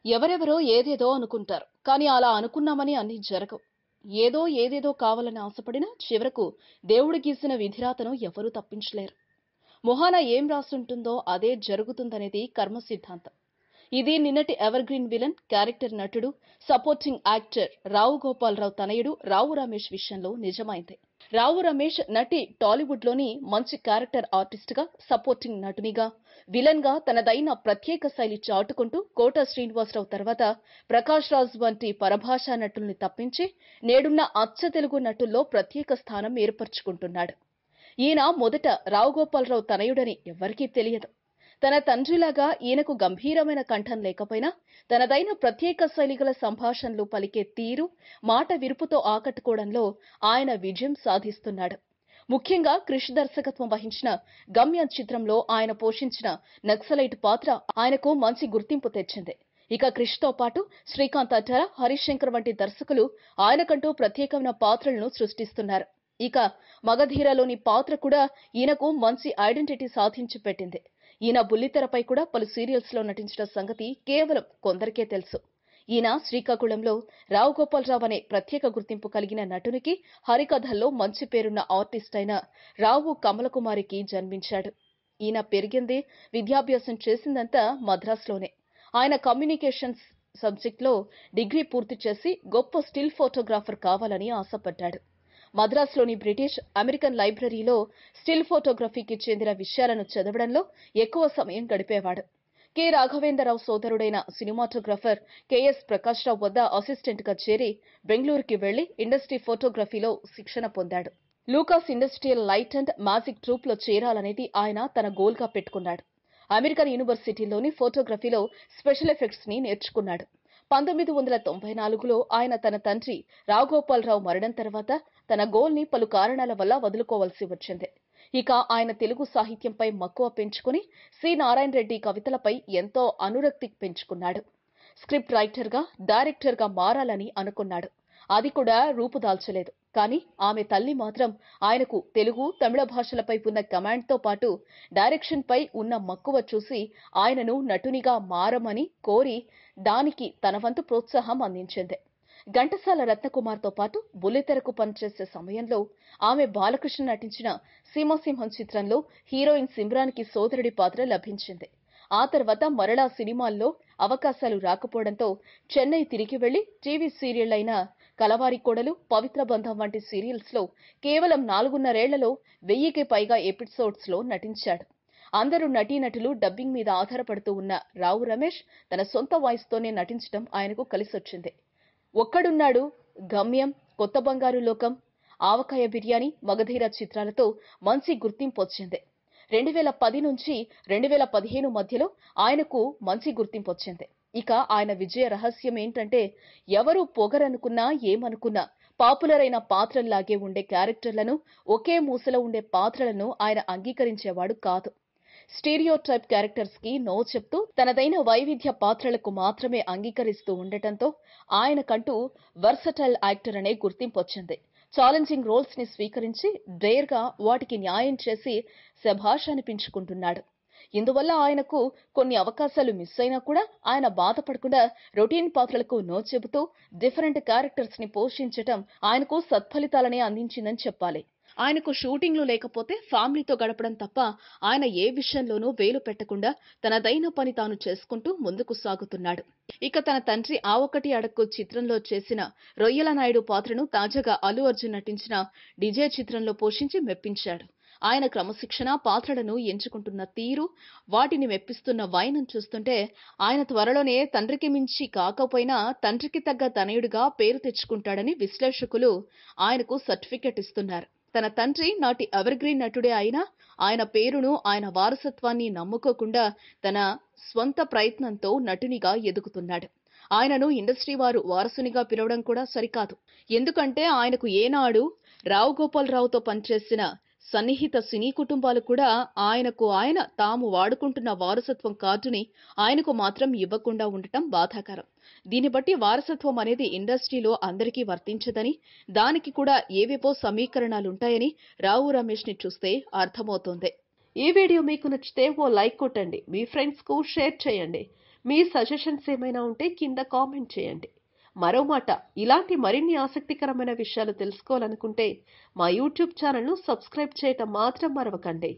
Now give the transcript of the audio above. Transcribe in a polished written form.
ఎవరెవరో ఏదేదో అనుకుంటారు. కానీ అలా అనుకున్నామని అన్నీ జరగవు. ఏదేదో కావాలని ఆశపడినా చివరకు దేవుడు గీసిన విధిరాతను ఎవరూ తప్పించలేరు. మొహాన ఏం రాసుంటుందో అదే జరుగుతుందనేది కర్మ సిద్ధాంతం. ఇది నిన్నటి ఎవర్ గ్రీన్ విలన్, క్యారెక్టర్ నటుడు, సపోర్టింగ్ యాక్టర్ రావు గోపాలరావు తనయుడు రావు రమేష్ విషయంలో నిజమైంది. రావు రమేష్ నటి టాలీవుడ్ లోని మంచి క్యారెక్టర్ ఆర్టిస్ట్ గా, సపోర్టింగ్ నటునిగా, విలన్ గా తనదైన ప్రత్యేక శైలి చాటుకుంటూ కోట శ్రీనివాసరావు తర్వాత ప్రకాష్ రాజ్ వంటి పరభాషా నటుల్ని తప్పించి నేడున్న అచ్చ తెలుగు నటుల్లో ప్రత్యేక స్థానం ఏర్పరచుకుంటున్నాడు. ఈయన మొదట రావు గోపాలరావు తనయుడని ఎవ్వరికీ తెలియదు. తన తండ్రిలాగా ఈయనకు గంభీరమైన కంఠం లేకపోయినా తనదైన ప్రత్యేక శైలిగల సంభాషణలు పలికే తీరు, మాట విరుపుతో ఆకట్టుకోవడంలో ఆయన విజయం సాధిస్తున్నాడు. ముఖ్యంగా క్రిష్ దర్శకత్వం వహించిన గమ్యం చిత్రంలో ఆయన పోషించిన నక్సలైట్ పాత్ర ఆయనకు మంచి గుర్తింపు తెచ్చింది. ఇక క్రిష్ తో పాటు శ్రీకాంత్ అడ్డాల, హరీష్ శంకర్ వంటి దర్శకులు ఆయనకంటూ ప్రత్యేకమైన పాత్రలను సృష్టిస్తున్నారు. ఇక మగధీరలోని పాత్ర కూడా ఈయనకు మంచి ఐడెంటిటీ సాధించి పెట్టింది. ఈయన బుల్లితెరపై కూడా పలు సీరియల్స్ లో నటించిన సంగతి కేవలం కొందరికే తెలుసు. ఈయన శ్రీకాకుళంలో రావు గోపాలరావు అనే ప్రత్యేక గుర్తింపు కలిగిన నటునికి, హరికథల్లో మంచి పేరున్న ఆర్టిస్ట్ అయిన రావు కమలకుమారికి జన్మించాడు. ఈయన పెరిగింది, విద్యాభ్యాసం చేసిందంతా మద్రాసులోనే. ఆయన కమ్యూనికేషన్స్ సబ్జెక్ట్ లో డిగ్రీ పూర్తి చేసి గొప్ప స్టిల్ ఫోటోగ్రాఫర్ కావాలని ఆశపడ్డాడు. మద్రాసులోని బ్రిటిష్, అమెరికన్ లైబ్రరీలో స్టిల్ ఫోటోగ్రఫీకి చెందిన విషయాలను చదవడంలో ఎక్కువ సమయం గడిపేవాడు. కె రాఘవేంద్రరావు సోదరుడైన సినిమాటోగ్రఫర్ కెఎస్ ప్రకాష్ రావు వద్ద అసిస్టెంట్ గా చేరి బెంగళూరుకి వెళ్లి ఇండస్ట్రీ ఫోటోగ్రఫీలో శిక్షణ పొందాడు. Lucas industrial light and magic troupe లో చేరాలనేది ఆయన తన గోల్ గా పెట్టుకున్నాడు. అమెరికన్ యూనివర్సిటీలోని ఫోటోగ్రఫీలో స్పెషల్ ఎఫెక్ట్స్ ని నేర్చుకున్నాడు. 1994లో ఆయన తన తండ్రి రావుగోపాలరావు మరణం తర్వాత తన గోల్ ని పలు కారణాల వల్ల వదులుకోవాల్సి వచ్చింది. ఇక ఆయన తెలుగు సాహిత్యంపై మక్కువ పెంచుకుని సి నారాయణ రెడ్డి కవితలపై ఎంతో అనురక్తి పెంచుకున్నాడు. స్క్రిప్ట్ రైటర్ గా, డైరెక్టర్ గా మారాలని అనుకున్నాడు. అది కూడా రూపుదాల్చలేదు. కానీ ఆమె తల్లి మాత్రం ఆయనకు తెలుగు, తమిళ భాషలపై ఉన్న కమాండ్ తో పాటు డైరెక్షన్ పై ఉన్న మక్కువ చూసి ఆయనను నటునిగా మారమని కోరి దానికి తన వంతు ప్రోత్సాహం అందించింది. ఘంటసాల రత్నకుమార్ తో పాటు బుల్లితెరకు పనిచేసే సమయంలో ఆమె బాలకృష్ణ నటించిన సీమసింహం చిత్రంలో హీరోయిన్ సిమ్రాన్ కి సోదరుడి పాత్ర లభించింది. ఆ తర్వాత మరలా సినిమాల్లో అవకాశాలు రాకపోవడంతో చెన్నై తిరిగి వెళ్లి టీవీ సీరియల్ అయిన కలవారి కోడలు, పవిత్ర బంధం వంటి సీరియల్స్ లో కేవలం 4.5 1000కి పైగా ఎపిసోడ్స్ లో నటించాడు. అందరూ నటీనటులు డబ్బింగ్ మీద ఆధారపడుతూ ఉన్న రావు రమేష్ తన సొంత వాయిస్ తోనే నటించడం ఆయనకు కలిసొచ్చింది. ఒక్కడున్నాడు, గమ్యం, కొత్త బంగారు లోకం, ఆవకాయ బిర్యానీ, మగధీర చిత్రాలతో మంచి గుర్తింపు వచ్చింది. 2010 నుంచి 2015 మధ్యలో ఆయనకు మంచి గుర్తింపు వచ్చింది. ఇక ఆయన విజయ రహస్యం ఏంటంటే ఎవరు పొగరనుకున్నా ఏమనుకున్నా పాపులర్ అయిన పాత్రల్లాగే ఉండే క్యారెక్టర్లను, ఒకే మూసలో ఉండే పాత్రలను ఆయన అంగీకరించేవాడు కాదు. స్టీరియో టైప్ క్యారెక్టర్స్ కి నో చెప్తూ తనదైన వైవిధ్య పాత్రలకు మాత్రమే అంగీకరిస్తూ ఉండటంతో ఆయనకంటూ వర్సటైల్ యాక్టర్ అనే గుర్తింపు వచ్చింది. ఛాలెంజింగ్ రోల్స్ ని స్వీకరించి డేర్ గా వాటికి న్యాయం చేసి శభాష్ అనిపించుకుంటున్నాడు. ఇందువల్ల ఆయనకు కొన్ని అవకాశాలు మిస్ అయినా కూడా ఆయన బాధపడకుండా రొటీన్ పాత్రలకు నో చెబుతూ డిఫరెంట్ క్యారెక్టర్స్ ని పోషించటం ఆయనకు సత్ఫలితాలనే అందించిందని చెప్పాలి. ఆయనకు షూటింగ్లు లేకపోతే ఫ్యామిలీతో గడపడం తప్ప ఆయన ఏ విషయంలోనూ వేలు పెట్టకుండా తనదైన పని తాను చేసుకుంటూ ముందుకు సాగుతున్నాడు. ఇక తన తండ్రి ఆ ఒకటి అడక్కు చిత్రంలో చేసిన రొయ్యల నాయుడు పాత్రను తాజాగా అల్లు అర్జున్ నటించిన డిజే చిత్రంలో పోషించి మెప్పించాడు. ఆయన క్రమశిక్షణ, పాత్రలను ఎంచుకుంటున్న తీరు, వాటిని మెప్పిస్తున్న వైనం చూస్తుంటే ఆయన త్వరలోనే తండ్రికి మించి కాకపోయినా తండ్రికి తగ్గ తనయుడిగా పేరు తెచ్చుకుంటాడని విశ్లేషకులు ఆయనకు సర్టిఫికెట్ ఇస్తున్నారు. తన తండ్రి నాటి ఎవర్ గ్రీన్ నటుడే అయినా ఆయన పేరును, ఆయన వారసత్వాన్ని నమ్ముకోకుండా తన స్వంత ప్రయత్నంతో నటునిగా ఎదుగుతున్నాడు. ఆయనను ఇండస్ట్రీ వారు వారసునిగా పిలవడం కూడా సరికాదు. ఎందుకంటే ఆయనకు ఏనాడు రావు గోపాలరావుతో పనిచేసిన సన్నిహిత సినీ కుటుంబాలు కూడా ఆయన తాము వాడుకుంటున్న వారసత్వం కార్డుని ఆయనకు మాత్రం ఇవ్వకుండా ఉండటం బాధాకరం. దీన్ని బట్టి వారసత్వం అనేది ఇండస్ట్రీలో అందరికీ వర్తించదని, దానికి కూడా ఏవేవో సమీకరణాలుంటాయని రావు రమేష్ ని చూస్తే అర్థమవుతోంది. ఈ వీడియో మీకు నచ్చితే ఓ లైక్ కొట్టండి, మీ ఫ్రెండ్స్ కు షేర్ చేయండి. మీ సజెషన్స్ ఏమైనా ఉంటే కింద కామెంట్ చేయండి. మరో మాట, ఇలాంటి మరిన్ని ఆసక్తికరమైన విషయాలు తెలుసుకోవాలనుకుంటే మా యూట్యూబ్ ఛానల్ను సబ్స్క్రైబ్ చేయటం మాత్రం మరవకండి.